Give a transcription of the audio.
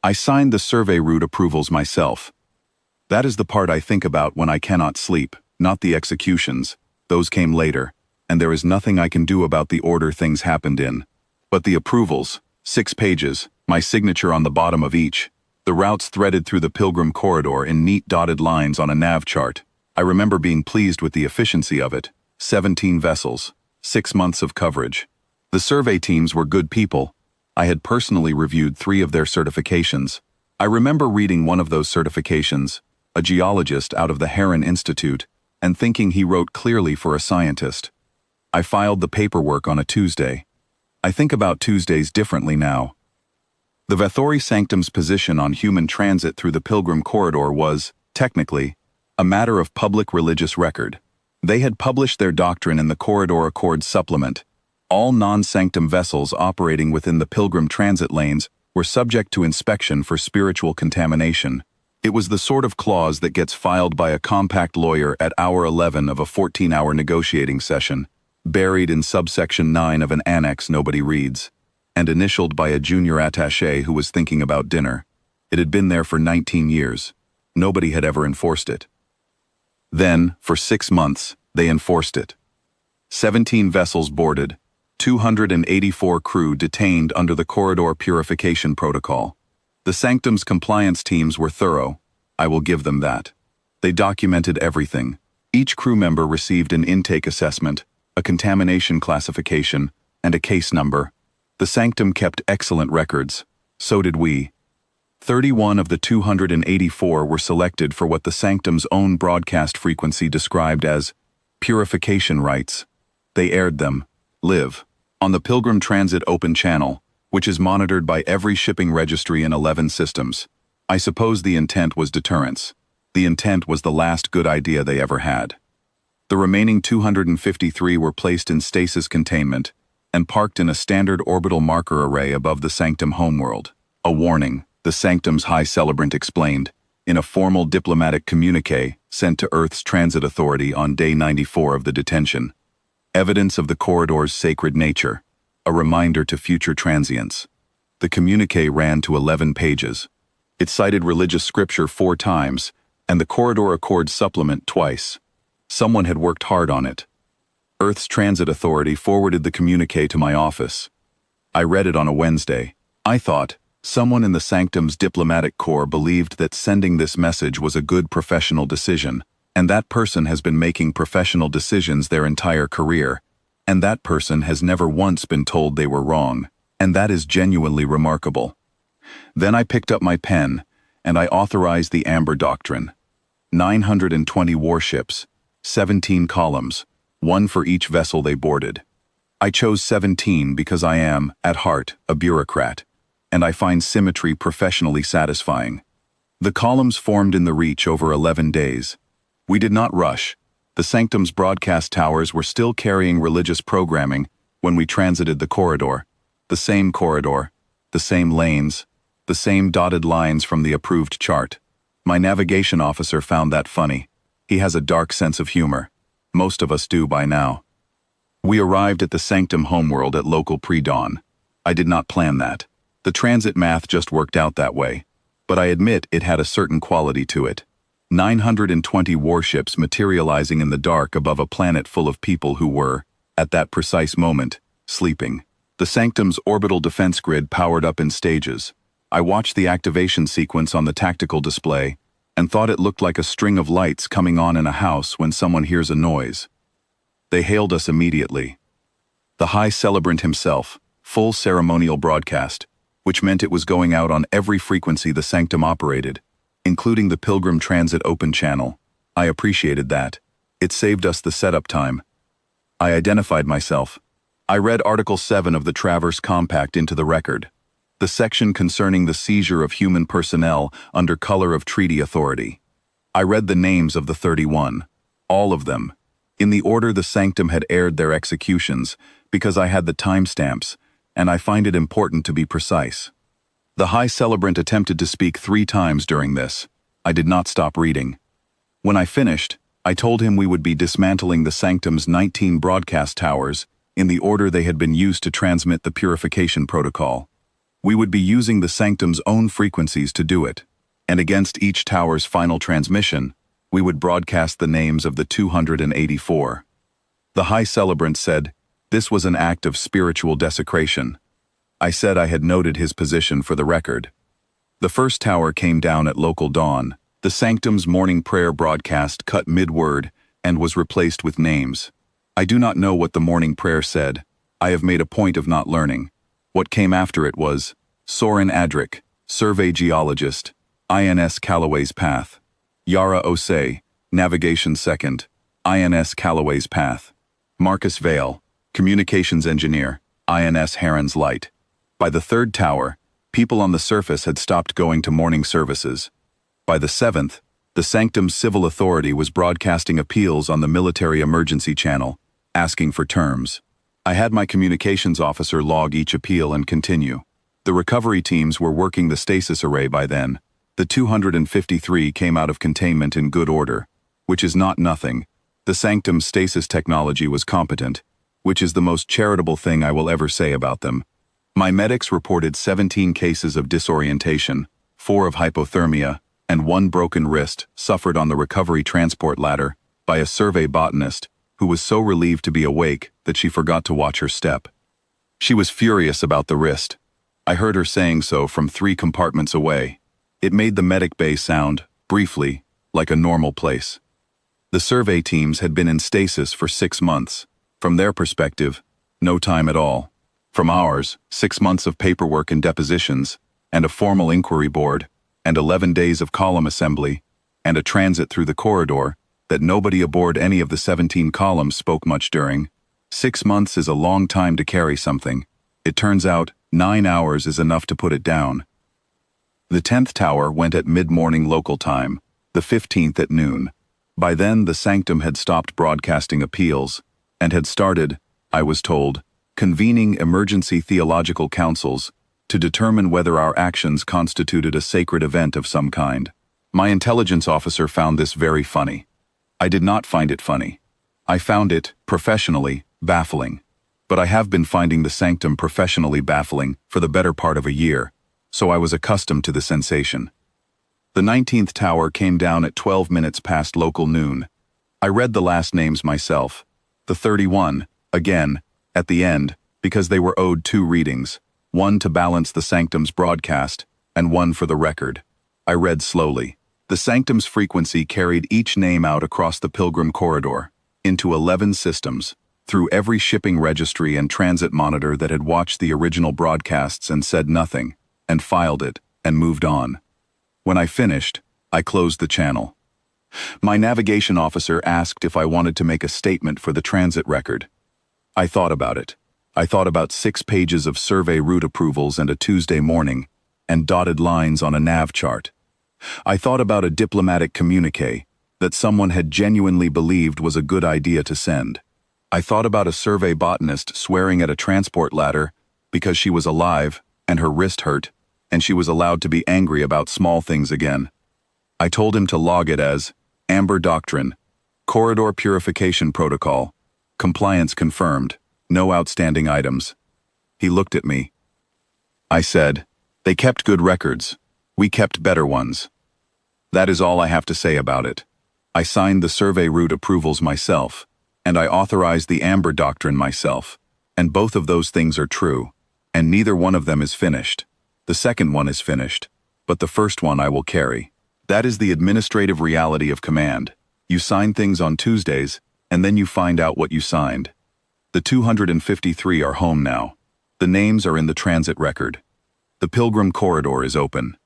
I signed the survey route approvals myself. That is the part I think about when I cannot sleep, not the executions. Those came later, and there is nothing I can do about the order things happened in. But the approvals, 6 pages, my signature on the bottom of each, the routes threaded through the Pilgrim corridor in neat dotted lines on a nav chart. I remember being pleased with the efficiency of it. 17 vessels, 6 months of coverage. The survey teams were good people. I had personally reviewed 3 of their certifications. I remember reading one of those certifications, a geologist out of the Heron Institute, and thinking he wrote clearly for a scientist. I filed the paperwork on a Tuesday. I think about Tuesdays differently now. The Vathory Sanctum's position on human transit through the Pilgrim corridor was, technically, a matter of public religious record. They had published their doctrine in the Corridor Accord supplement. All non-Sanctum vessels operating within the Pilgrim transit lanes were subject to inspection for spiritual contamination. It was the sort of clause that gets filed by a compact lawyer at hour 11 of a 14-hour negotiating session, buried in subsection 9 of an annex nobody reads, and initialed by a junior attaché who was thinking about dinner. It had been there for 19 years. Nobody had ever enforced it. Then, for 6 months, they enforced it. 17 vessels boarded, 284 crew detained under the corridor purification protocol. The Sanctum's compliance teams were thorough. I will give them that. They documented everything. Each crew member received an intake assessment, a contamination classification, and a case number. The Sanctum kept excellent records. So did we. 31 of the 284 were selected for what the Sanctum's own broadcast frequency described as purification rites. They aired them, live, on the Pilgrim Transit Open Channel, which is monitored by every shipping registry in 11 systems. I suppose the intent was deterrence. The intent was the last good idea they ever had. The remaining 253 were placed in stasis containment and parked in a standard orbital marker array above the Sanctum homeworld. A warning, the Sanctum's High Celebrant explained, in a formal diplomatic communiqué sent to Earth's Transit Authority on day 94 of the detention. Evidence of the corridor's sacred nature, a reminder to future transients. The communiqué ran to 11 pages. It cited religious scripture 4 times, and the Corridor Accord supplement twice. Someone had worked hard on it. Earth's Transit Authority forwarded the communiqué to my office. I read it on a Wednesday. I thought, someone in the Sanctum's diplomatic corps believed that sending this message was a good professional decision, and that person has been making professional decisions their entire career, and that person has never once been told they were wrong, and that is genuinely remarkable. Then I picked up my pen, and I authorized the Amber Doctrine. 920 warships, 17 columns, 1 for each vessel they boarded. I chose 17 because I am, at heart, a bureaucrat, and I find symmetry professionally satisfying. The columns formed in the reach over 11 days. We did not rush. The Sanctum's broadcast towers were still carrying religious programming when we transited the corridor. The same lanes, the same dotted lines from the approved chart. My navigation officer found that funny. He has a dark sense of humor. Most of us do by now. We arrived at the Sanctum homeworld at local pre-dawn. I did not plan that. The transit math just worked out that way. But I admit it had a certain quality to it. 920 warships materializing in the dark above a planet full of people who were, at that precise moment, sleeping. The Sanctum's orbital defense grid powered up in stages. I watched the activation sequence on the tactical display and thought it looked like a string of lights coming on in a house when someone hears a noise. They hailed us immediately. The High Celebrant himself, full ceremonial broadcast, which meant it was going out on every frequency the Sanctum operated, including the Pilgrim Transit Open Channel. I appreciated that. It saved us the setup time. I identified myself. I read Article 7 of the Traverse Compact into the record, the section concerning the seizure of human personnel under color of treaty authority. I read the names of the 31, all of them, in the order the Sanctum had aired their executions, because I had the timestamps, and I find it important to be precise. The High Celebrant attempted to speak 3 times during this. I did not stop reading. When I finished, I told him we would be dismantling the Sanctum's 19 broadcast towers in the order they had been used to transmit the purification protocol. We would be using the Sanctum's own frequencies to do it, and against each tower's final transmission, we would broadcast the names of the 284. The High Celebrant said, this was an act of spiritual desecration. I said I had noted his position for the record. The first tower came down at local dawn. The Sanctum's morning prayer broadcast cut mid-word and was replaced with names. I do not know what the morning prayer said. I have made a point of not learning. What came after it was, Soren Adric, survey geologist, INS Callaway's Path. Yara Osei, navigation second, INS Callaway's Path. Marcus Vale, communications engineer, INS Heron's Light. By the third tower, people on the surface had stopped going to morning services. By the seventh, the Sanctum's civil authority was broadcasting appeals on the military emergency channel, asking for terms. I had my communications officer log each appeal and continue. The recovery teams were working the stasis array by then. The 253 came out of containment in good order, which is not nothing. The Sanctum's stasis technology was competent, which is the most charitable thing I will ever say about them. My medics reported 17 cases of disorientation, 4 of hypothermia, and 1 broken wrist suffered on the recovery transport ladder by a survey botanist who was so relieved to be awake that she forgot to watch her step. She was furious about the wrist. I heard her saying so from 3 compartments away. It made the medic bay sound, briefly, like a normal place. The survey teams had been in stasis for 6 months. From their perspective, no time at all. From ours, 6 months of paperwork and depositions, and a formal inquiry board, and 11 days of column assembly, and a transit through the corridor that nobody aboard any of the 17 columns spoke much during. 6 months is a long time to carry something. It turns out 9 hours is enough to put it down. The 10th tower went at mid-morning local time, the 15th at noon. By then, the Sanctum had stopped broadcasting appeals, and had started, I was told, convening emergency theological councils to determine whether our actions constituted a sacred event of some kind. My intelligence officer found this very funny. I did not find it funny. I found it, professionally, baffling. But I have been finding the Sanctum professionally baffling for the better part of a year, so I was accustomed to the sensation. The 19th tower came down at 12 minutes past local noon. I read the last names myself. The 31, again, at the end, because they were owed 2 readings, 1 to balance the Sanctum's broadcast, and 1 for the record. I read slowly. The Sanctum's frequency carried each name out across the Pilgrim corridor, into 11 systems, through every shipping registry and transit monitor that had watched the original broadcasts and said nothing, and filed it, and moved on. When I finished, I closed the channel. My navigation officer asked if I wanted to make a statement for the transit record. I thought about it. I thought about 6 pages of survey route approvals and a Tuesday morning, and dotted lines on a nav chart. I thought about a diplomatic communiqué that someone had genuinely believed was a good idea to send. I thought about a survey botanist swearing at a transport ladder because she was alive and her wrist hurt, and she was allowed to be angry about small things again. I told him to log it as Amber Doctrine, Corridor Purification Protocol, compliance confirmed, no outstanding items. He looked at me. I said, they kept good records. We kept better ones. That is all I have to say about it. I signed the survey route approvals myself, and I authorized the Amber Doctrine myself, and both of those things are true, and neither one of them is finished. The second one is finished, but the first one I will carry. That is the administrative reality of command. You sign things on Tuesdays, and then you find out what you signed. The 253 are home now. The names are in the transit record. The Pilgrim corridor is open.